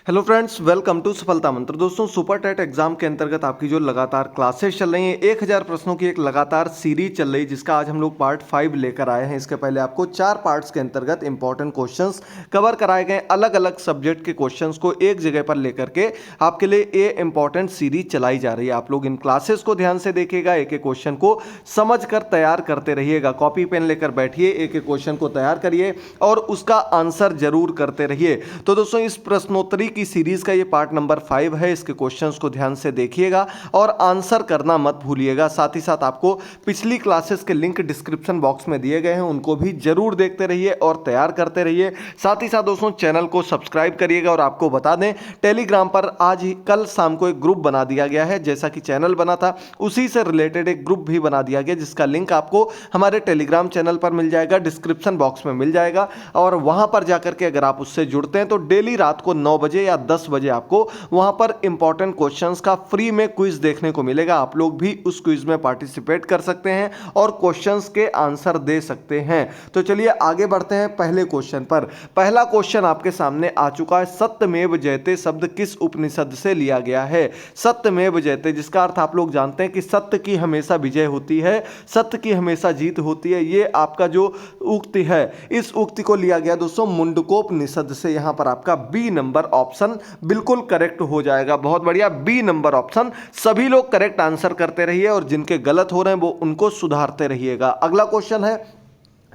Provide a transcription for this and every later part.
Hello friends, welcome to सफलता मंत्र। दोस्तों, सुपर टेट एग्जाम के अंतर्गत आपकी जो लगातार क्लासेस चल रही हैं, 1000 प्रश्नों की एक लगातार सीरीज चल रही है, जिसका आज हम लोग पार्ट 5 लेकर आए हैं। इसके पहले आपको 4 पार्ट्स के अंतर्गत इंपॉर्टेंट क्वेश्चंस कवर कराए गए। अलग अलग सब्जेक्ट के क्वेश्चंस को एक जगह पर लेकर के आपके लिए ये इंपॉर्टेंट सीरीज चलाई जा रही है। आप लोग इन क्लासेस को ध्यान से देखिएगा, एक एक क्वेश्चन को समझ कर तैयार करते रहिएगा। कॉपी पेन लेकर बैठिए, एक एक क्वेश्चन को तैयार करिए और उसका आंसर जरूर करते रहिए। तो दोस्तों, इस प्रश्नोत्तरी की सीरीज का ये पार्ट नंबर 5 है। इसके क्वेश्चंस को ध्यान से देखिएगा और आंसर करना मत भूलिएगा। साथ ही साथ आपको पिछली क्लासेस के लिंक डिस्क्रिप्शन बॉक्स में दिए गए हैं, उनको भी जरूर देखते रहिए और तैयार करते रहिए। साथ ही साथ दोस्तों, चैनल को सब्सक्राइब करिएगा। और आपको बता दें, टेलीग्राम पर आज ही कल शाम को एक ग्रुप बना दिया गया है। जैसा कि चैनल बना था उसी से रिलेटेड एक ग्रुप भी बना दिया गया, जिसका लिंक आपको हमारे टेलीग्राम चैनल पर मिल जाएगा, डिस्क्रिप्शन बॉक्स में मिल जाएगा। और वहां पर जाकर के अगर आप उससे जुड़ते हैं तो डेली रात को 9 बजे या 10 बजे आपको वहां पर इंपॉर्टेंट क्वेश्चंस का फ्री में क्विज देखने को मिलेगा। आप लोग भी उस क्विज में पार्टिसिपेट कर सकते हैं और क्वेश्चंस के आंसर दे सकते हैं। तो चलिए आगे बढ़ते हैं पहले क्वेश्चन पर। पहला क्वेश्चन आपके सामने आ चुका है। सत्यमेव जयते शब्द किस उपनिषद से लिया गया है? सत्यमेव जयते, जिसका अर्थ आप लोग जानते हैं कि सत्य की हमेशा विजय होती है, सत्य की हमेशा जीत होती है। ये आपका जो उक्ति है, इस उक्ति को लिया गया दोस्तों मुंडकोपनिषद से। यहां पर आपका बी नंबर ऑप्शन बिल्कुल करेक्ट हो जाएगा। बहुत बढ़िया, बी नंबर ऑप्शन। सभी लोग करेक्ट आंसर करते रहिए और जिनके गलत हो रहे हैं वो उनको सुधारते रहिएगा। अगला क्वेश्चन है,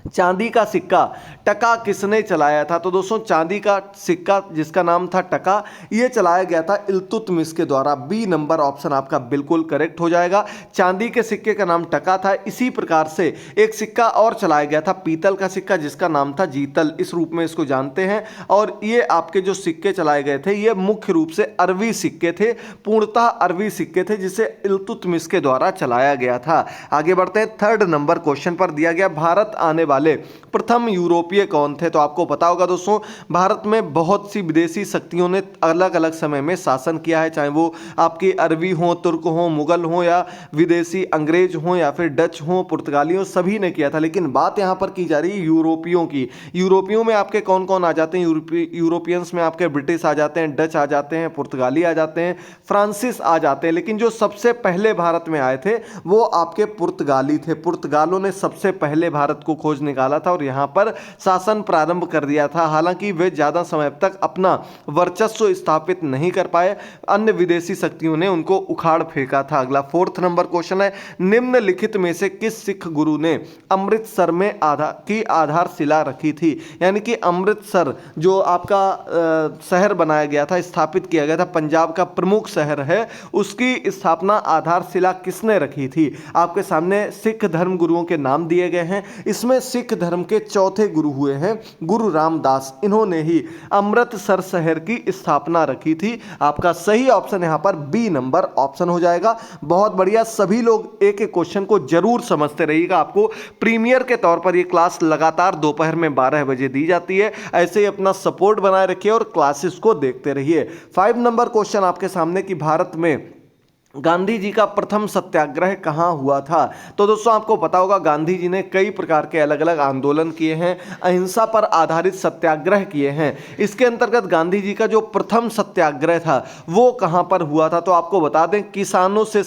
चांदी का सिक्का टका किसने चलाया था? तो दोस्तों, चांदी का सिक्का जिसका नाम था टका, यह चलाया गया था इल्तुतमिश के द्वारा। बी नंबर ऑप्शन आपका बिल्कुल करेक्ट हो जाएगा। चांदी के सिक्के का नाम टका था। इसी प्रकार से एक सिक्का और चलाया गया था, पीतल का सिक्का, जिसका नाम था जीतल। इस रूप में इसको जानते हैं। और ये आपके जो सिक्के चलाए गए थे, ये मुख्य रूप से अरबी सिक्के थे, पूर्णतः अरबी सिक्के थे, जिसे इल्तुतमिश के द्वारा चलाया गया था। आगे बढ़ते हैं, थर्ड नंबर क्वेश्चन पर दिया गया, भारत आने वाले प्रथम यूरोपीय कौन थे? तो आपको पता होगा दोस्तों, भारत में बहुत सी विदेशी शक्तियों ने अलग अलग समय में शासन किया है, चाहे वो आपकी अरबी हो, तुर्क हो, मुगल हो, या विदेशी अंग्रेज हो, या फिर डच हो, पुर्तगाली हो, सभी ने किया था। लेकिन बात यहां पर की जा रही है यूरोपियों की। यूरोपियों में आपके कौन कौन आ जाते हैं? यूरोपियंस में आपके ब्रिटिश आ जाते हैं, डच आ जाते हैं, पुर्तगाली आ जाते हैं, फ्रांसिस आ जाते हैं। लेकिन जो सबसे पहले भारत में आए थे वो आपके पुर्तगाली थे। पुर्तगालों ने सबसे पहले भारत को खोज निकाला था और यहां पर शासन प्रारंभ कर दिया था। हालांकि वे ज्यादा समय तक अपना वर्चस्व स्थापित नहीं कर पाए, अन्य विदेशी शक्तियों ने उनको उखाड़ फेंका था। अगला फोर्थ नंबर क्वेश्चन है, निम्नलिखित में से किस सिख गुरु ने अमृतसर में आधारशिला रखी थी? यानी कि अमृतसर जो आपका शहर बनाया गया था, स्थापित किया गया था, पंजाब का प्रमुख शहर है, उसकी स्थापना आधारशिला किसने रखी थी? आपके सामने सिख धर्म गुरुओं के नाम दिए गए हैं। इसमें सिख धर्म के चौथे गुरु हुए हैं गुरु रामदास। इन्होंने ही अमृतसर शहर की स्थापना रखी थी। आपका सही ऑप्शन यहां पर बी नंबर ऑप्शन हो जाएगा। बहुत बढ़िया, सभी लोग एक एक क्वेश्चन को जरूर समझते रहिएगा। आपको प्रीमियर के तौर पर यह क्लास लगातार दोपहर में 12 बजे दी जाती है। ऐसे ही अपना सपोर्ट बनाए रखिए और क्लासेस को देखते रहिए। 5 नंबर क्वेश्चन आपके सामने कि भारत में गांधी जी का प्रथम सत्याग्रह कहां हुआ था? तो दोस्तों, आपको पता होगा गांधी जी ने कई प्रकार के अलग अलग आंदोलन किए हैं, अहिंसा पर आधारित सत्याग्रह किए हैं। इसके अंतर्गत गांधी जी का जो प्रथम सत्याग्रह था वो कहां पर हुआ था? तो आपको बता दें, किसानों से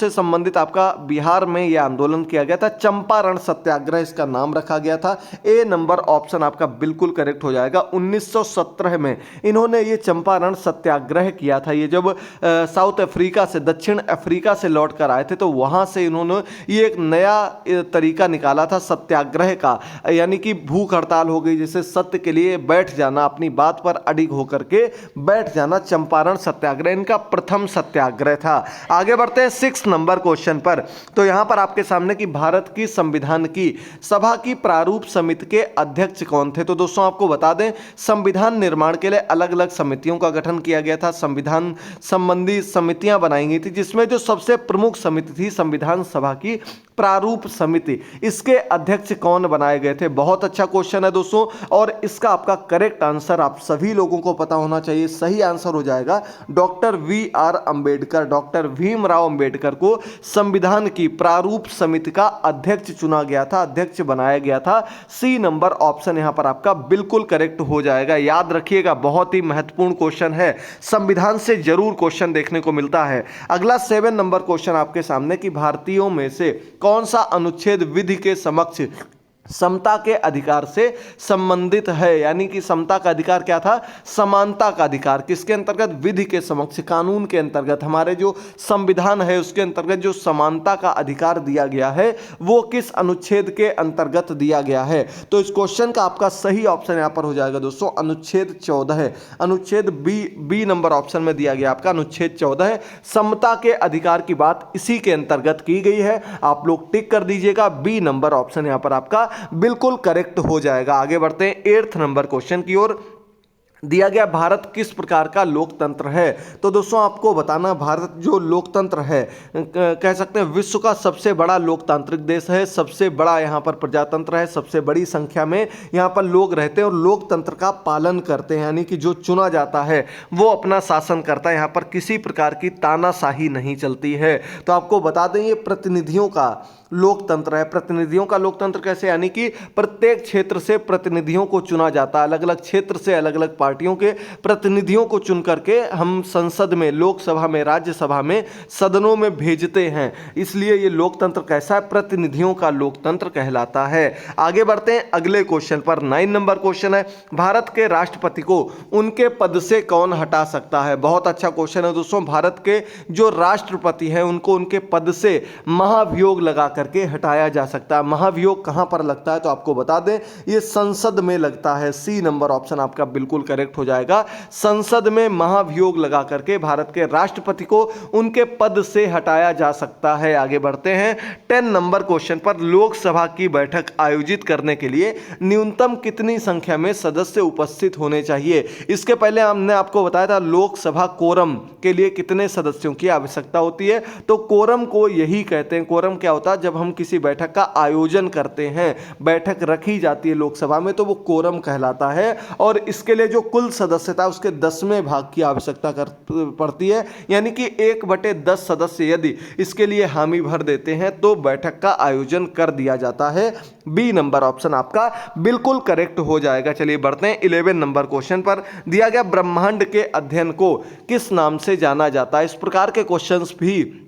संबंधित आपका बिहार में यह आंदोलन किया गया था। चंपारण सत्याग्रह इसका नाम रखा गया था। ए नंबर ऑप्शन आपका बिल्कुल करेक्ट हो जाएगा। 1917 में इन्होंने ये चंपारण सत्याग्रह किया था। ये जब साउथ अफ्रीका से, दक्षिण अफ्रीका से लौट कर आए थे, तो वहां से इन्होंने ये एक नया तरीका निकाला था सत्याग्रह का, यानी कि भूख हड़ताल हो गई, जैसे सत्य के लिए बैठ जाना, अपनी बात पर अडिग होकर के बैठ जाना। चंपारण सत्याग्रह इनका प्रथम सत्याग्रह था। आगे बढ़ते हैं 6 नंबर क्वेश्चन पर। तो यहां पर आपके सामने कि भारत की संविधान की सभा की प्रारूप समिति के अध्यक्ष कौन थे? तो दोस्तों, आपको बता दें, संविधान निर्माण के लिए अलग अलग समितियों का गठन किया गया था। संविधान संबंधी समितियां बनाई गई थी, जिसमें जो सबसे प्रमुख समिति थी संविधान सभा की प्रारूप समिति, इसके अध्यक्ष कौन बनाए गए थे? बहुत अच्छा क्वेश्चन है दोस्तों, और इसका आपका करेक्ट आंसर आप सभी लोगों को पता होना चाहिए। सही आंसर हो जाएगा doctor VR. Ambedkar. Doctor Bhimrao Ambedkar को संविधान की प्रारूप समिति का अध्यक्ष चुना गया था, अध्यक्ष बनाया गया था। सी नंबर ऑप्शन यहां पर आपका बिल्कुल करेक्ट हो जाएगा। याद रखिएगा, बहुत ही महत्वपूर्ण क्वेश्चन है, संविधान से जरूर क्वेश्चन देखने को मिलता है। अगला 7 नंबर क्वेश्चन आपके सामने कि भारतीयों में से कौन सा अनुच्छेद विधि के समक्ष समता के अधिकार से संबंधित है? यानी कि समता का अधिकार क्या था? समानता का अधिकार। किसके अंतर्गत? विधि के समक्ष, कानून के अंतर्गत, हमारे जो संविधान है उसके अंतर्गत जो समानता का अधिकार दिया गया है वो किस अनुच्छेद के अंतर्गत दिया गया है? तो इस क्वेश्चन का आपका सही ऑप्शन यहां पर हो जाएगा दोस्तों अनुच्छेद 14 है। अनुच्छेद बी नंबर ऑप्शन में दिया गया आपका अनुच्छेद 14 है। समता के अधिकार की बात इसी के अंतर्गत की गई है। आप लोग टिक कर दीजिएगा, बी नंबर ऑप्शन यहां पर आपका बिल्कुल करेक्ट हो जाएगा। आगे बढ़ते हैं 8th नंबर क्वेश्चन की ओर। दिया गया भारत किस प्रकार का लोकतंत्र है? तो दोस्तों आपको बताना, भारत जो लोकतंत्र है कह सकते हैं विश्व का सबसे बड़ा लोकतांत्रिक देश है, सबसे बड़ा यहाँ पर प्रजातंत्र है, सबसे बड़ी संख्या में यहाँ पर लोग रहते हैं और लोकतंत्र का पालन करते हैं, यानी कि जो चुना जाता है वो अपना शासन करता है। यहाँ पर किसी प्रकार की तानाशाही नहीं चलती है। तो आपको बता दें ये प्रतिनिधियों का लोकतंत्र है। प्रतिनिधियों का लोकतंत्र कैसे? यानी कि प्रत्येक क्षेत्र से प्रतिनिधियों को चुना जाता है, अलग अलग क्षेत्र से अलग अलग पार्टियों के प्रतिनिधियों को चुन करके हम संसद में, लोकसभा में, राज्यसभा में, सदनों में भेजते हैं। इसलिए ये लोकतंत्र कैसा है? प्रतिनिधियों का लोकतंत्र कहलाता है। आगे बढ़ते हैं अगले क्वेश्चन पर। 9 नंबर क्वेश्चन है, भारत के राष्ट्रपति को उनके पद से कौन हटा सकता है? बहुत अच्छा क्वेश्चन है दोस्तों। भारत के जो राष्ट्रपति हैं उनको उनके पद से महाभियोग लगा करके हटाया जा सकता है। महाभियोग कहां पर लगता है? तो आपको बता दें ये संसद में लगता है। सी नंबर ऑप्शन आपका बिल्कुल करेक्ट हो जाएगा। संसद में महाभियोग लगा करके भारत के राष्ट्रपति को उनके पद से हटाया जा सकता है। आगे बढ़ते हैं 10 नंबर क्वेश्चन पर। लोकसभा की बैठक आयोजित करने के लिए न्यूनतम कितनी संख्या में सदस्य उपस्थित होने चाहिए? इसके पहले हमने आपको बताया था लोकसभा कोरम के लिए कितने सदस्यों की आवश्यकता होती है। तो कोरम को यही कहते हैं। कोरम क्या होता है? जब हम किसी बैठक का आयोजन करते हैं, बैठक रखी जाती है लोकसभा में, तो वो कोरम कहलाता है। और इसके लिए जो कुल सदस्यता उसके 10वें भाग की आवश्यकता पड़ती है, यानी कि 1/10 सदस्य यदि इसके लिए हामी भर देते हैं तो बैठक का आयोजन कर दिया जाता है। बी नंबर ऑप्शन आपका बिल्कुल करेक्ट हो जाएगा। चलिए बढ़ते हैं 11 नंबर क्वेश्चन पर। दिया गया ब्रह्मांड के अध्ययन को किस नाम से जाना जाता है? इस प्रकार के क्वेश्चंस भी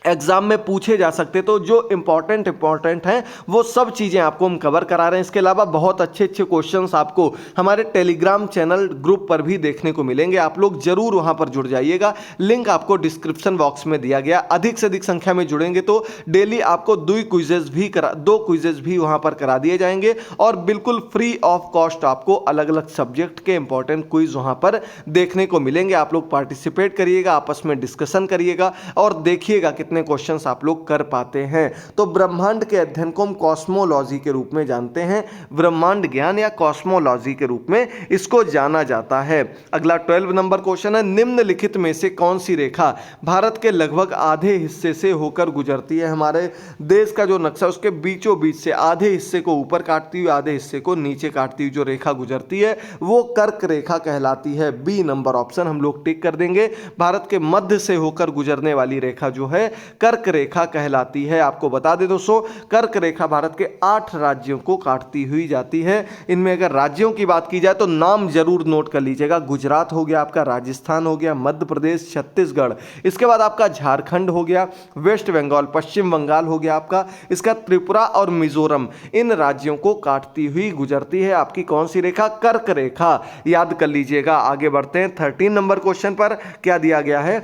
एग्जाम में पूछे जा सकते। तो जो इंपॉर्टेंट हैं वो सब चीज़ें आपको हम कवर करा रहे हैं। इसके अलावा बहुत अच्छे क्वेश्चंस आपको हमारे टेलीग्राम चैनल ग्रुप पर भी देखने को मिलेंगे। आप लोग जरूर वहां पर जुड़ जाइएगा, लिंक आपको डिस्क्रिप्शन बॉक्स में दिया गया। अधिक से अधिक संख्या में जुड़ेंगे तो डेली आपको 2 क्विजेज भी वहां पर करा दिए जाएंगे और बिल्कुल फ्री ऑफ कॉस्ट आपको अलग अलग सब्जेक्ट के इंपॉर्टेंट क्विज वहां पर देखने को मिलेंगे। आप लोग पार्टिसिपेट करिएगा, आपस में डिस्कशन करिएगा और देखिएगा कितने क्वेश्चंस आप लोग कर पाते हैं। तो ब्रह्मांड के अध्ययन को हम कॉस्मोलॉजी के रूप में जानते हैं। ब्रह्मांड ज्ञान या कॉस्मोलॉजी के रूप में इसको जाना जाता है। अगला 12 नंबर क्वेश्चन है, निम्नलिखित में से कौन सी रेखा भारत के लगभग आधे हिस्से से होकर गुजरती है? हमारे देश का जो नक्शा उसके बीचों बीच से आधे हिस्से को ऊपर काटती हुई, आधे हिस्से को नीचे काटती हुई जो रेखा गुजरती है वो कर्क रेखा कहलाती है। बी नंबर ऑप्शन हम लोग टिक कर देंगे। भारत के मध्य से होकर गुजरने वाली रेखा जो है कर्क रेखा कहलाती है। आपको बता दें दोस्तों कर्क रेखा भारत के 8 राज्यों को काटती हुई जाती है। इनमें अगर राज्यों की बात की जाए तो नाम जरूर नोट कर लीजिएगा। गुजरात हो गया आपका, राजस्थान हो गया, मध्य प्रदेश, छत्तीसगढ़, इसके बाद आपका झारखंड हो गया, वेस्ट बंगाल, पश्चिम बंगाल हो गया आपका, इसका त्रिपुरा और मिजोरम, इन राज्यों को काटती हुई गुजरती है आपकी कौन सी रेखा? कर्क रेखा। याद कर लीजिएगा। आगे बढ़ते हैं 13 नंबर क्वेश्चन पर। क्या दिया गया है?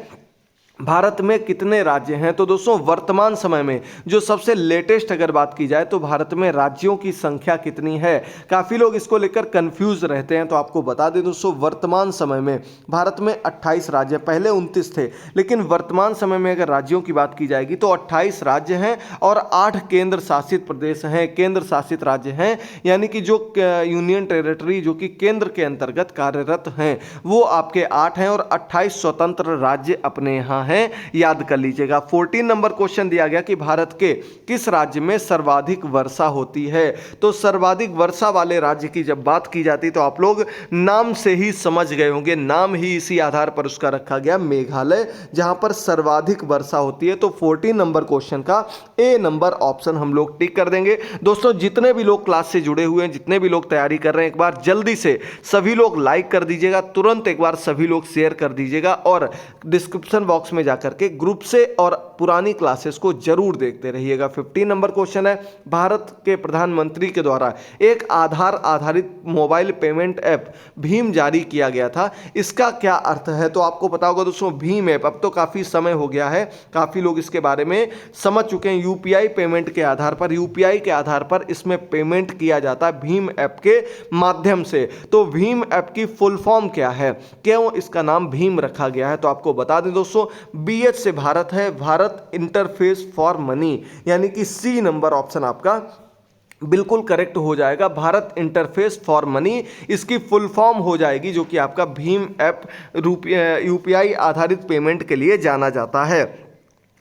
भारत में कितने राज्य हैं? तो दोस्तों वर्तमान समय में जो सबसे लेटेस्ट अगर बात की जाए तो भारत में राज्यों की संख्या कितनी है? काफ़ी लोग इसको लेकर कंफ्यूज रहते हैं। तो आपको बता दें दोस्तों वर्तमान समय में भारत में 28 राज्य, पहले 29 थे, लेकिन वर्तमान समय में अगर राज्यों की बात की जाएगी तो 28 राज्य हैं और 8 केंद्र शासित प्रदेश हैं, केंद्र शासित राज्य हैं। यानी कि जो यूनियन टेरिटरी जो कि केंद्र के अंतर्गत कार्यरत हैं वो आपके 8 हैं और 28 स्वतंत्र राज्य अपने यहाँ है, याद कर लीजिएगा। 14 नंबर क्वेश्चन दिया गया कि भारत के किस राज्य में सर्वाधिक वर्षा होती है। तो सर्वाधिक वर्षा वाले राज्य की जब बात की जाती तो आप लोग नाम से ही समझ गए होंगे, नाम ही इसी आधार पर उसका रखा गया, मेघालय, जहां पर सर्वाधिक वर्षा होती है। तो 14 नंबर क्वेश्चन का ए नंबर ऑप्शन हम लोग टिक कर देंगे। दोस्तों जितने भी लोग क्लास से जुड़े हुए हैं, जितने भी लोग तैयारी कर रहे हैं, एक बार जल्दी से सभी लोग लाइक कर दीजिएगा, तुरंत एक बार सभी लोग शेयर कर दीजिएगा और डिस्क्रिप्शन बॉक्स में जाकर के ग्रुप से और पुरानी क्लासेस को जरूर देखते रहिएगा। 15 नंबर क्वेश्चन है, भारत के प्रधानमंत्री के द्वारा एक आधार आधारित मोबाइल पेमेंट ऐप भीम जारी किया गया था, इसका क्या अर्थ है। तो आपको पता होगा दोस्तों, भीम ऐप अब तो काफी समय हो गया है, काफी लोग इसके बारे में समझ चुके हैं। यूपीआई पेमेंट के आधार पर, यूपीआई के आधार पर इसमें पेमेंट किया जाता है भीम ऐप के माध्यम से। तो भीम ऐप की फुल फॉर्म क्या है, क्यों इसका नाम भीम रखा गया है, तो आपको बता दें दोस्तों, बीएच से भारत है, भारत इंटरफेस फॉर मनी, यानी कि सी नंबर ऑप्शन आपका बिल्कुल करेक्ट हो जाएगा। भारत इंटरफेस फॉर मनी इसकी फुल फॉर्म हो जाएगी, जो कि आपका भीम ऐप यूपीआई आधारित पेमेंट के लिए जाना जाता है।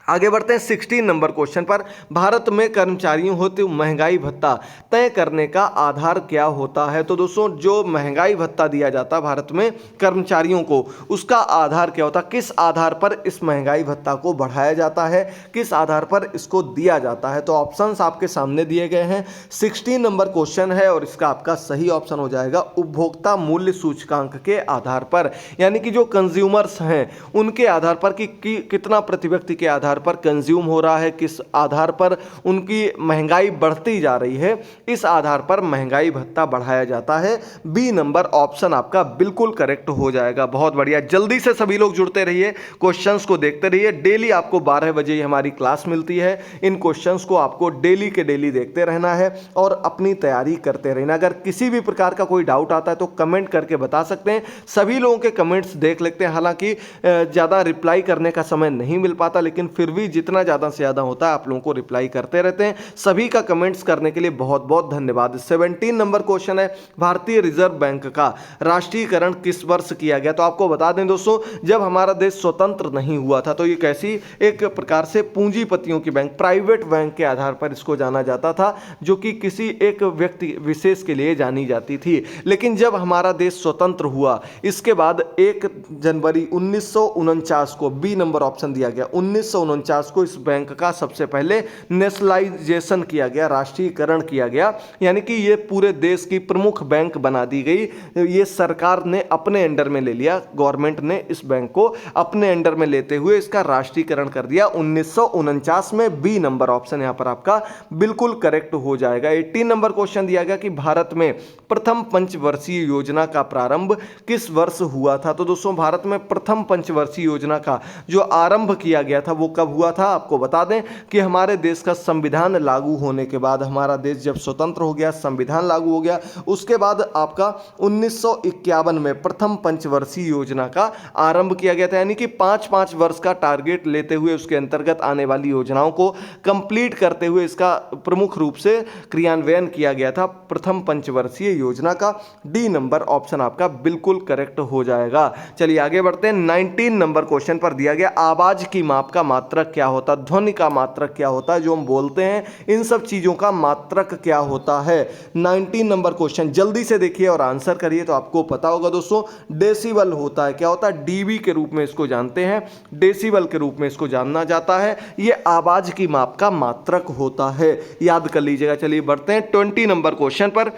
आगे बढ़ते हैं 16 नंबर क्वेश्चन पर, भारत में कर्मचारियों होते महंगाई भत्ता तय करने का आधार क्या होता है। तो दोस्तों जो महंगाई भत्ता दिया जाता है भारत में कर्मचारियों को, उसका आधार क्या होता है, किस आधार पर इस महंगाई भत्ता को बढ़ाया जाता है, किस आधार पर इसको दिया जाता है। तो ऑप्शंस आपके सामने दिए गए हैं। 16 नंबर क्वेश्चन है और इसका आपका सही ऑप्शन हो जाएगा उपभोक्ता मूल्य सूचकांक के आधार पर, यानी कि जो कंज्यूमर्स हैं उनके आधार पर कि कितना प्रति व्यक्ति के आधार पर कंज्यूम हो रहा है, किस आधार पर उनकी महंगाई बढ़ती जा रही है, इस आधार पर महंगाई भत्ता बढ़ाया जाता है। बी नंबर ऑप्शन आपका बिल्कुल करेक्ट हो जाएगा। बहुत बढ़िया, जल्दी से सभी लोग जुड़ते रहिए, क्वेश्चंस को देखते रहिए। डेली आपको 12 बजे हमारी क्लास मिलती है, इन क्वेश्चंस को आपको डेली के डेली देखते रहना है और अपनी तैयारी करते रहना। अगर किसी भी प्रकार का कोई डाउट आता है तो कमेंट करके बता सकते हैं, सभी लोगों के कमेंट्स देख लेते हैं। हालांकि ज़्यादा रिप्लाई करने का समय नहीं मिल पाता, लेकिन फिर भी जितना ज़्यादा से ज़्यादा होता है आप लोगों को रिप्लाई करते रहते हैं। सभी का कमेंट्स करने के लिए बहुत बहुत धन्यवाद। 17 नंबर क्वेश्चन है, भारतीय रिजर्व बैंक का राष्ट्रीयकरण किस वर्ष किया गया। तो आपको बता दें दोस्तों, जब हमारा देश स्वतंत्र नहीं हुआ था तो ये कैसी एक प्रकार से पूंजीपतियों की बैंक, प्राइवेट बैंक के आधार पर इसको जाना जाता था, जो कि किसी एक व्यक्ति विशेष के लिए जानी जाती थी। लेकिन जब हमारा देश स्वतंत्र हुआ, इसके बाद 1 जनवरी 1949 को, बी नंबर ऑप्शन दिया गया, 1949 को इस बैंक का सबसे पहले नेशनलाइजेशन किया गया, राष्ट्रीयकरण किया गया, यानी कि ये पूरे देश की प्रमुख बैंक बना दी गई। ये सरकार ने अपने अंडर में ले लिया, गवर्नमेंट ने इस बैंक को अपने अंडर में लेते हुए इसका राष्ट्रीयकरण कर दिया 1949 में। बी नंबर ऑप्शन यहां पर आपका बिल्कुल करेक्ट हो जाएगा। 18 नंबर क्वेश्चन दिया गया कि भारत में प्रथम पंचवर्षीय योजना का प्रारंभ किस वर्ष हुआ था। तो दोस्तों भारत में प्रथम पंचवर्षीय योजना का जो आरंभ किया गया था वो कब हुआ था। आपको बता दें कि हमारे देश का संविधान लागू होने के बाद, हमारा देश जब स्वतंत्र हो गया, संविधान लागू हो गया, उसके बाद आपका 1951 में प्रथम पंचवर्षीय योजना का आरंभ किया गया था, यानी कि 5-5 वर्ष का टारगेट लेते हुए उसके अंतर्गत आने वाली योजनाओं को कंप्लीट करते हुए इसका प्रमुख रूप से क्रियान्वयन किया गया था प्रथम पंचवर्षीय योजना का। डी नंबर ऑप्शन आपका बिल्कुल करेक्ट हो जाएगा। चलिए आगे बढ़ते हैं। 19 नंबर क्वेश्चन पर दिया गया आवाज की माप का मात्रक क्या होता है, ध्वनि का मात्रक क्या होता है, जो हम बोलते हैं इन सब चीजों का मात्रक क्या होता है। 19 नंबर क्वेश्चन जल्दी से देखिए और आंसर करिए। तो आपको पता होगा दोस्तों, डेसिबल होता है। क्या होता है, डीबी के रूप में इसको जानते हैं, डेसिबल के रूप में इसको जाना जाता है। ये आवाज की माप का मात्रक होता है, याद कर लीजिएगा। चलिए बढ़ते हैं 20 नंबर क्वेश्चन पर।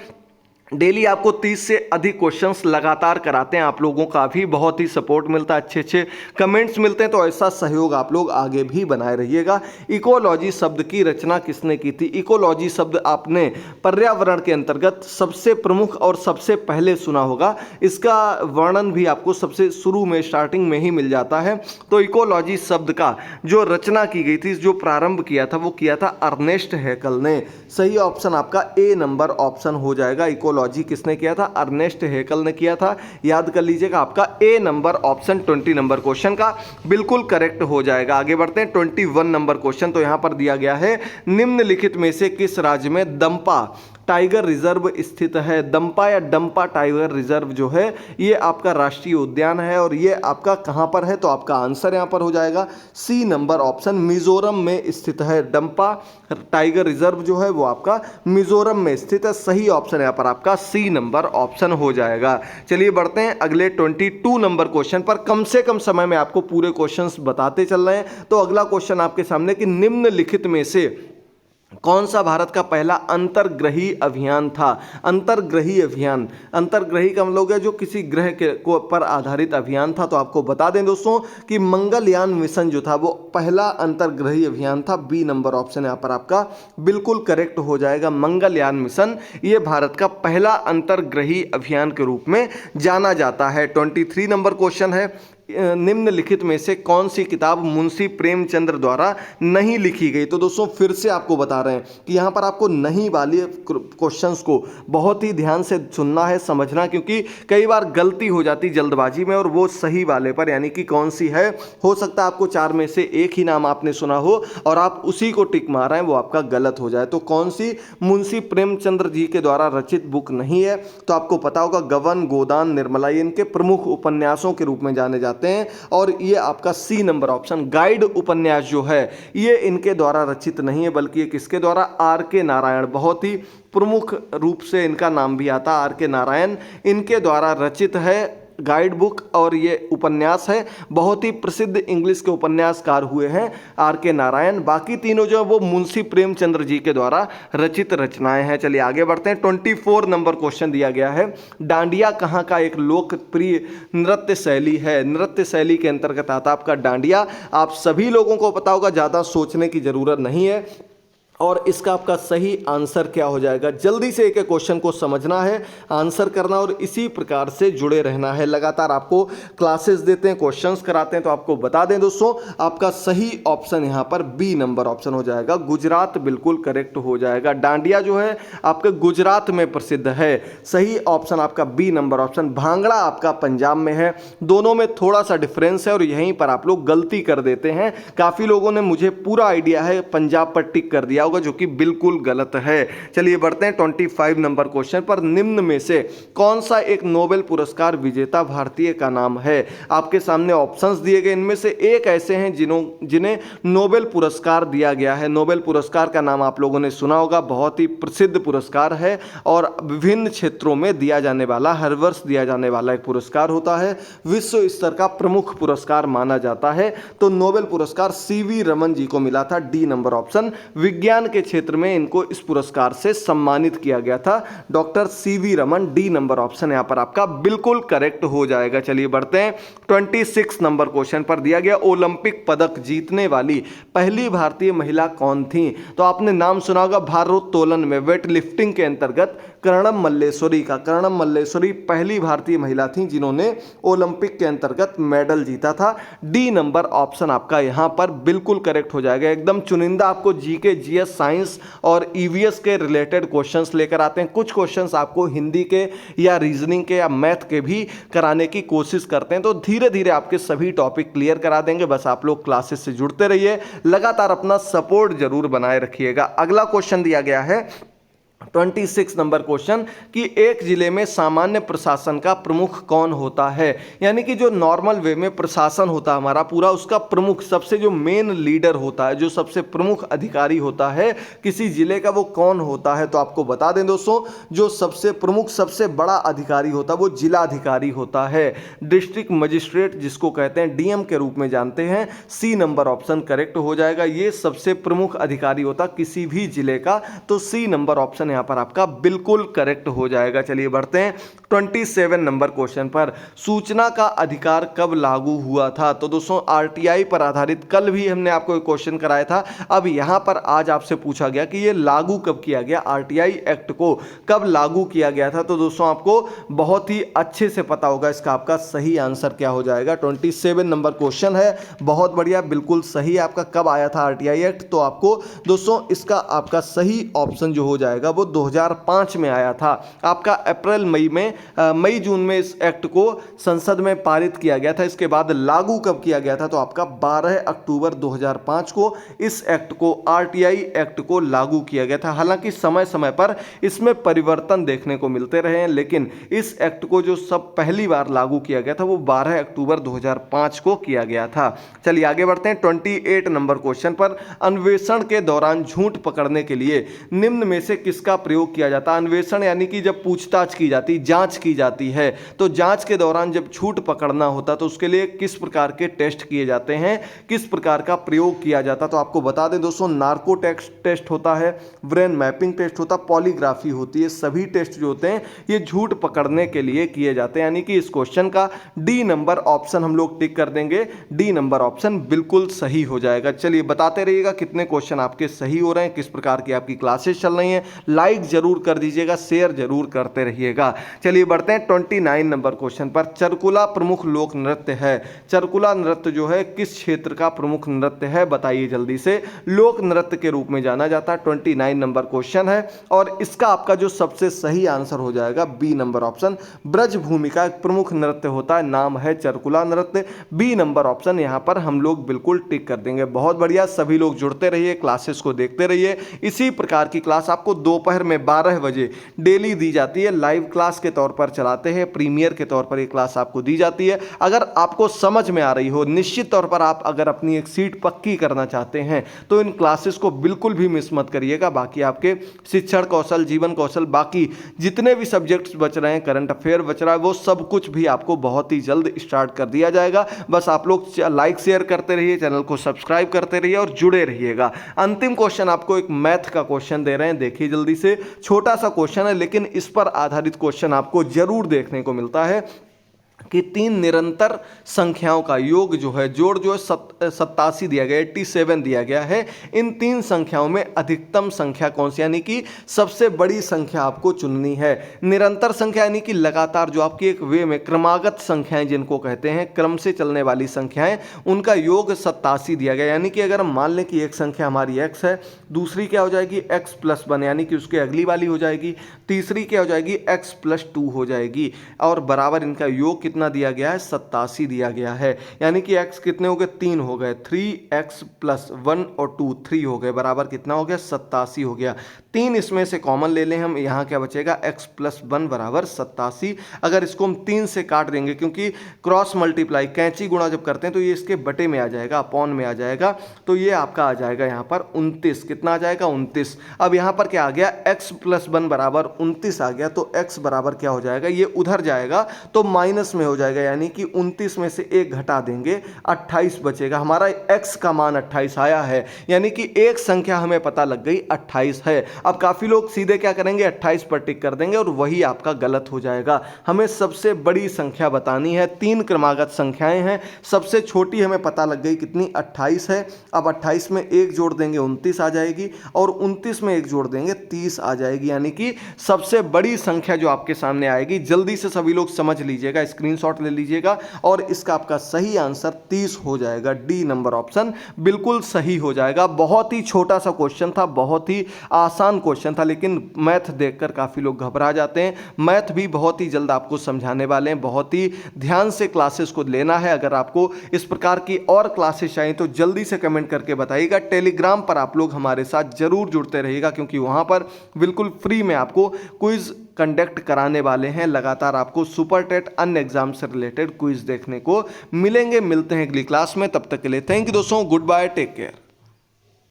डेली आपको 30 से अधिक क्वेश्चंस लगातार कराते हैं, आप लोगों का भी बहुत ही सपोर्ट मिलता है, अच्छे अच्छे कमेंट्स मिलते हैं, तो ऐसा सहयोग आप लोग आगे भी बनाए रहिएगा। इकोलॉजी शब्द की रचना किसने की थी। इकोलॉजी शब्द आपने पर्यावरण के अंतर्गत सबसे प्रमुख और सबसे पहले सुना होगा, इसका वर्णन भी आपको सबसे शुरू में स्टार्टिंग में ही मिल जाता है। तो इकोलॉजी शब्द का जो रचना की गई थी, जो प्रारंभ किया था, वो किया था अर्नेस्ट हैकल ने। सही ऑप्शन आपका ए नंबर ऑप्शन हो जाएगा। इकोलॉजी किसने किया था, अर्नेस्ट हैकल ने किया था, याद कर लीजिएगा। आपका ए नंबर ऑप्शन 20 नंबर क्वेश्चन का बिल्कुल करेक्ट हो जाएगा। आगे बढ़ते हैं 21 नंबर क्वेश्चन। तो यहां पर दिया गया है, निम्नलिखित में से किस राज्य में दंपा टाइगर रिजर्व स्थित है? दंपा या डंपा टाइगर रिजर्व जो है ये आपका राष्ट्रीय उद्यान है और ये आपका कहाँ पर है? तो आपका आंसर यहाँ पर हो जाएगा सी नंबर ऑप्शन, मिजोरम में स्थित है। डंपा टाइगर रिजर्व जो है वो आपका मिजोरम में स्थित है। सही ऑप्शन यहाँ पर आपका सी नंबर ऑप्शन हो जाएगा। चलिए बढ़ते हैं अगले 22 नंबर क्वेश्चन पर। कम से कम समय में आपको पूरे क्वेश्चंस बताते चल रहे हैं। तो अगला क्वेश्चन आपके सामने कि निम्नलिखित में से कौन सा भारत का पहला अंतर्ग्रही अभियान था? अंतर्ग्रही अभियान, अंतर्ग्रही का मतलब है जो किसी ग्रह के पर आधारित अभियान था। तो आपको बता दें दोस्तों कि मंगलयान मिशन जो था वो पहला अंतर्ग्रही अभियान था। बी नंबर ऑप्शन यहाँ पर आपका बिल्कुल करेक्ट हो जाएगा। मंगलयान मिशन ये भारत का पहला अंतर्ग्रही अभियान के रूप में जाना जाता है। 23 नंबर क्वेश्चन है, निम्नलिखित में से कौन सी किताब मुंशी प्रेमचंद्र द्वारा नहीं लिखी गई? तो दोस्तों फिर से आपको बता रहे हैं कि यहाँ पर आपको नहीं वाली क्वेश्चंस को बहुत ही ध्यान से सुनना है, समझना, क्योंकि कई बार गलती हो जाती जल्दबाजी में और वो सही वाले पर, यानी कि कौन सी है। हो सकता है आपको चार में से एक ही नाम आपने सुना हो और आप उसी को टिक मार रहे हैं, वो आपका गलत हो जाए। तो कौन सी मुंशी प्रेमचंद्र जी के द्वारा रचित बुक नहीं है? तो आपको पता होगा गबन, गोदान, निर्मला, ये इनके प्रमुख उपन्यासों के रूप में जाने जाते हैं और ये आपका सी नंबर ऑप्शन गाइड उपन्यास जो है ये इनके द्वारा रचित नहीं है, बल्कि ये किसके द्वारा? आर के नारायण, बहुत ही प्रमुख रूप से इनका नाम भी आता है आर के नारायण, इनके द्वारा रचित है गाइड बुक और ये उपन्यास है। बहुत ही प्रसिद्ध इंग्लिश के उपन्यासकार हुए हैं आर के नारायण। बाकी तीनों जो है वो मुंशी प्रेमचंद्र जी के द्वारा रचित रचनाएं हैं। चलिए आगे बढ़ते हैं। 24 नंबर क्वेश्चन दिया गया है, डांडिया कहाँ का एक लोकप्रिय नृत्य शैली है? नृत्य शैली के अंतर्गत आता आपका डांडिया। आप सभी लोगों को पता होगा, ज़्यादा सोचने की ज़रूरत नहीं है। और इसका आपका सही आंसर क्या हो जाएगा? जल्दी से एक एक क्वेश्चन को समझना है, आंसर करना और इसी प्रकार से जुड़े रहना है। लगातार आपको क्लासेस देते हैं, क्वेश्चंस कराते हैं। तो आपको बता दें दोस्तों, आपका सही ऑप्शन यहाँ पर बी नंबर ऑप्शन हो जाएगा। गुजरात बिल्कुल करेक्ट हो जाएगा। डांडिया जो है आपके गुजरात में प्रसिद्ध है। सही ऑप्शन आपका बी नंबर ऑप्शन। भांगड़ा आपका पंजाब में है। दोनों में थोड़ा सा डिफरेंस है और यहीं पर आप लोग गलती कर देते हैं। काफ़ी लोगों ने, मुझे पूरा आइडिया है, पंजाब पर टिक कर दिया होगा, जो कि बिल्कुल गलत है। चलिए बढ़ते हैं 25 नंबर क्वेश्चन पर। निम्न में से कौन सा एक नोबेल पुरस्कार विजेता भारतीय का नाम है? आपके सामने ऑप्शंस दिए गए, इनमें से एक ऐसे हैं जिन्हें नोबेल पुरस्कार दिया गया है। नोबेल पुरस्कार का नाम आप लोगों ने सुना होगा, बहुत ही प्रसिद्ध पुरस्कार है और विभिन्न क्षेत्रों में दिया जाने वाला, हर वर्ष दिया जाने वाला एक पुरस्कार होता है। विश्व स्तर का प्रमुख पुरस्कार माना जाता है। तो नोबेल पुरस्कार सीवी रमन जी को मिला था। D number option. विज्ञान के क्षेत्र में इनको इस पुरस्कार से सम्मानित किया गया था, doctor CV Raman. D number option यहां पर आपका बिल्कुल करेक्ट हो जाएगा। चलिए बढ़ते हैं 26 नंबर क्वेश्चन पर। दिया गया ओलंपिक पदक जीतने वाली पहली भारतीय महिला कौन थी? तो आपने नाम सुना होगा भारोत्तोलन में, वेट लिफ्टिंग के अंतर्गत कर्णम मल्लेश्वरी का। कर्णम मल्लेश्वरी पहली भारतीय महिला थी जिन्होंने ओलंपिक के अंतर्गत मेडल जीता था। डी नंबर ऑप्शन आपका यहां पर बिल्कुल करेक्ट हो जाएगा। एकदम चुनिंदा आपको जीके, जीएस, साइंस और ईवीएस के रिलेटेड क्वेश्चंस लेकर आते हैं। कुछ क्वेश्चंस आपको हिंदी के या रीजनिंग के या मैथ के भी कराने की कोशिश करते हैं। तो धीरे धीरे आपके सभी टॉपिक क्लियर करा देंगे। बस आप लोग क्लासेस से जुड़ते रहिए, लगातार अपना सपोर्ट जरूर बनाए रखिएगा। अगला क्वेश्चन दिया गया है 26 नंबर क्वेश्चन कि एक जिले में सामान्य प्रशासन का प्रमुख कौन होता है? यानी कि जो नॉर्मल वे में प्रशासन होता है हमारा पूरा, उसका प्रमुख, सबसे जो मेन लीडर होता है, जो सबसे प्रमुख अधिकारी होता है किसी जिले का, वो कौन होता है? तो आपको बता दें दोस्तों, जो सबसे प्रमुख, सबसे बड़ा अधिकारी होता है वो जिला अधिकारी होता है। डिस्ट्रिक्ट मजिस्ट्रेट जिसको कहते हैं, डीएम के रूप में जानते हैं। सी नंबर ऑप्शन करेक्ट हो जाएगा। ये सबसे प्रमुख अधिकारी होता किसी भी जिले का। तो सी नंबर ऑप्शन यहां पर आपका बिल्कुल करेक्ट हो जाएगा। चलिए बढ़ते हैं 27 नंबर क्वेश्चन पर। सूचना का अधिकार कब लागू हुआ था? तो दोस्तों आरटीआई पर आधारित कल भी हमने आपको एक क्वेश्चन कराया था। अब यहां पर आज आपसे पूछा गया कि यह लागू कब किया गया, आरटीआई एक्ट को कब लागू किया गया था? तो दोस्तों आपको बहुत ही अच्छे से पता होगा, इसका आपका सही आंसर क्या हो जाएगा। 27 नंबर क्वेश्चन है, बहुत बढ़िया, बिल्कुल सही। आपका कब आया था आरटीआई एक्ट? तो आपको दोस्तों इसका आपका सही ऑप्शन जो हो जाएगा वो 2005 में आया था। आपका अप्रैल मई जून में इस एक्ट को संसद में पारित किया गया था। इसके बाद लागू कब किया गया था? तो आपका 12 अक्टूबर 2005 को इस एक्ट को, आरटीआई एक्ट को लागू किया गया था। हालांकि समय समय पर इसमें परिवर्तन देखने को मिलते रहे हैं, लेकिन इस एक्ट को जो सब पहली बार लागू किया गया था वो 12 अक्टूबर 2005 को किया गया था। चलिए आगे बढ़ते हैं 28 नंबर क्वेश्चन पर। अन्वेषण के दौरान झूठ पकड़ने के लिए निम्न में से किसका प्रयोग किया जाता है? अन्वेषण यानी कि जब पूछताछ की जाती, जांच की जाती है, तो जांच के दौरान जब झूठ पकड़ना होता तो उसके लिए किस प्रकार के टेस्ट किए जाते हैं, किस प्रकार का प्रयोग किया जाता? तो आपको बता दें दोस्तों, नार्को टेस्ट होता है, ब्रेन मैपिंग टेस्ट होता है, पॉलीग्राफी होती है। सभी टेस्ट जो होते हैं ये झूठ पकड़ने के लिए किए जाते हैं। यानी कि इस क्वेश्चन का डी नंबर ऑप्शन हम लोग टिक कर देंगे। डी नंबर ऑप्शन बिल्कुल सही हो जाएगा। चलिए बताते रहिएगा कितने क्वेश्चन आपके सही हो रहे हैं, किस प्रकार की आपकी क्लासेस चल रही हैं। लाइक जरूर कर दीजिएगा, शेयर जरूर करते रहिएगा। चलिए बढ़ते हैं 29 नंबर क्वेश्चन पर। चरकुला प्रमुख लोक नृत्य है। चरकुला नृत्य जो है किस क्षेत्र का प्रमुख नृत्य है? बताइए जल्दी से। लोक नृत्य के रूप में जाना जाता है। 29 नंबर क्वेश्चन है और इसका आपका जो सबसे सही आंसर हो जाएगा बी नंबर ऑप्शन। ब्रजभूमि का एक प्रमुख नृत्य होता है, नाम है चरकुला नृत्य। बी नंबर ऑप्शन यहां पर हम लोग बिल्कुल टिक कर देंगे। बहुत बढ़िया, सभी लोग जुड़ते रहिए, क्लासेस को देखते रहिए। इसी प्रकार की क्लास आपको दोपहर में 12 बजे डेली दी जाती है। लाइव क्लास के तौर पर चलाते हैं, प्रीमियर के तौर पर ये क्लास आपको दी जाती है। अगर आपको समझ में आ रही हो, निश्चित तौर पर आप अगर अपनी एक सीट पक्की करना चाहते हैं तो इन क्लासेस को बिल्कुल भी मिस मत करिएगा। बाकी आपके शिक्षण कौशल, जीवन कौशल, बाकी जितने भी सब्जेक्ट्स बच रहे हैं, करंट अफेयर बच रहा है, वो सब कुछ भी आपको बहुत ही जल्द स्टार्ट कर दिया जाएगा। बस आप लोग लाइक शेयर करते रहिए, चैनल को सब्सक्राइब करते रहिए और जुड़े रहिएगा। अंतिम क्वेश्चन आपको एक मैथ का क्वेश्चन दे रहे हैं, देखिए जल्दी से। छोटा सा क्वेश्चन है लेकिन इस पर आधारित क्वेश्चन आपको जरूर देखने को मिलता है कि तीन निरंतर संख्याओं का योग जो है, जोड़ जो है 87 दिया गया है, 87 दिया गया है। इन तीन संख्याओं में अधिकतम संख्या कौन सी, यानी कि सबसे बड़ी संख्या आपको चुननी है। निरंतर संख्या यानी कि लगातार जो आपकी एक वे में क्रमागत संख्याएं जिनको कहते हैं, क्रम से चलने वाली संख्याएं, उनका योग 87 दिया गया। यानी कि अगर हम मान लें कि एक संख्या हमारी x है, दूसरी क्या हो जाएगी x+1 यानी कि उसके अगली वाली हो जाएगी, तीसरी क्या हो जाएगी x+2 हो जाएगी, और बराबर इनका योग कितना दिया गया है? 87 दिया गया है। यानी कि x कितने हो गए? 3 हो गए। 3x+1 और 2 3 हो गए, बराबर कितना हो गया? 87 हो गया। 3 इसमें से कॉमन ले लें हम, यहाँ क्या बचेगा? x+1 बराबर 87। अगर इसको हम 3 से काट देंगे, क्योंकि क्रॉस मल्टीप्लाई, कैंची गुणा जब करते हैं तो ये इसके बटे में आ जाएगा, अपॉन में आ जाएगा, तो ये आपका आ जाएगा यहाँ पर 29। कितना आ जाएगा? 29। अब यहाँ पर क्या आ गया? x+1 बराबर 29 आ गया, तो x बराबर क्या हो जाएगा? ये उधर जाएगा तो माइनस में हो जाएगा, यानी कि 29 में से 1 घटा देंगे, 28 बचेगा। हमारा x का मान 28 आया है, यानी कि एक संख्या हमें पता लग गई 28 है। अब काफी लोग सीधे क्या करेंगे? 28 पर टिक कर देंगे और वही आपका गलत हो जाएगा। हमें सबसे बड़ी संख्या बतानी है। 3 क्रमागत संख्याएं हैं, सबसे छोटी हमें पता लग गई कितनी? 28 है। अब 28 में 1 जोड़ देंगे 29 आ जाएगी, और 29 में 1 जोड़ देंगे 30 आ जाएगी। यानी कि सबसे बड़ी संख्या जो आपके सामने आएगी, जल्दी से सभी लोग समझ लीजिएगा, स्क्रीनशॉट ले लीजिएगा, और इसका आपका सही आंसर 30 हो जाएगा। डी नंबर ऑप्शन बिल्कुल सही हो जाएगा। बहुत ही छोटा सा क्वेश्चन था, बहुत ही आसान क्वेश्चन था, लेकिन मैथ देखकर काफी लोग घबरा जाते हैं। मैथ भी बहुत ही जल्द आपको समझाने वाले हैं, बहुत ही ध्यान से क्लासेस को लेना है। अगर आपको इस प्रकार की और क्लासेस चाहिए तो जल्दी से कमेंट करके बताइएगा। टेलीग्राम पर आप लोग हमारे साथ जरूर जुड़ते रहिएगा, क्योंकि वहां पर बिल्कुल फ्री में आपको क्विज कंडक्ट कराने वाले हैं। लगातार आपको सुपर टेट अन्य एग्जाम से रिलेटेड क्विज देखने को मिलेंगे। मिलते हैं अगली क्लास में, तब तक के लिए थैंक यू दोस्तों, गुड बाय, टेक केयर।